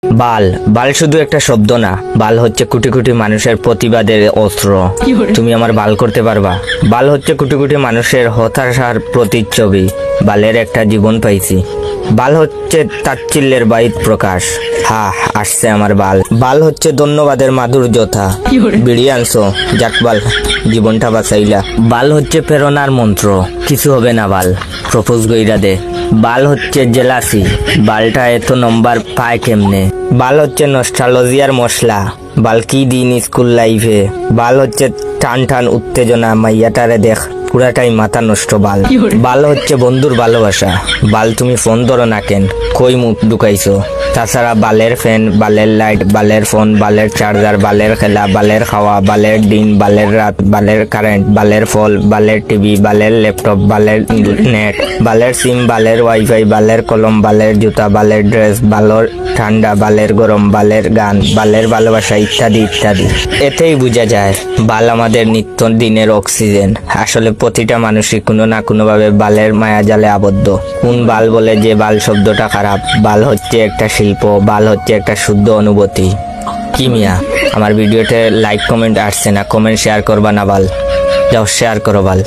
বাল বাল শুধু একটা শব্দ না, বাল হচ্ছে কোটি কোটি মানুষের প্রতিবাদের অস্ত্র। তুমি আমার বাল করতে পারবা? বাল হচ্ছে কোটি কোটি মানুষের হতাশার প্রতিচ্ছবি। বালের একটা জীবন পাইছি। বাল হচ্ছে তাচ্ছিল্যের বাহির প্রকাশ। হা, আসছে আমার বাল। বাল হচ্ছে ধন্যবাদের মাধুর্যতা। বিড়ি আনছো, যাক বাল, জীবনটা বাঁচাইলা। বাল হচ্ছে প্রেরণার মন্ত্র, কিছু হবে না বাল, প্রপোজ গইরা দে। বাল হচ্ছে জেলাসি, বালটা এত নম্বর পায় কেমনে। বাল হচ্ছে নস্টালজিয়ার মশলা, বাল কি দিন স্কুল লাইফে। বাল হচ্ছে টান টান উত্তেজনা, মাইয়াটারে দেখ পুরাটাই মাথা নষ্ট। বাল বাল হচ্ছে বন্ধুর ভালোবাসা। বাল তুমি ফোন ধরো না কেন, কই মুখ ঢুকাইছো? তাছাড়া বালের ফ্যান, বালের লাইট, বালের ফোন, বালের চার্জার, বালের খেলা, বালের খাওয়া, বালের দিন, বালের রাত, বালের কারেন্ট, বালের ফল, বালের টিভি, বালের ল্যাপটপ, বালের নেট, বালের সিম, বালের ওয়াইফাই, বালের কলম, বালের জুতা, বালের ড্রেস, বালের ঠান্ডা, বালের গরম, বালের গান, বালের ভালোবাসা, ইত্যাদি ইত্যাদি। এতেই বোঝা যায় বাল আমাদের নিত্য দিনের অক্সিজেন। আসলে প্রতিটা মানুষই কোনো না কোনোভাবে বালের মায়াজালে আবদ্ধ। কোন বাল বলে যে বাল শব্দটা খারাপ? বাল হচ্ছে একটা শিল্প, বাল হচ্ছে একটা শুদ্ধ অনুভূতি। কি মিয়া, আমার ভিডিওতে লাইক কমেন্ট আসছে না, কমেন্ট শেয়ার করবা না বাল? যাও শেয়ার করো বাল।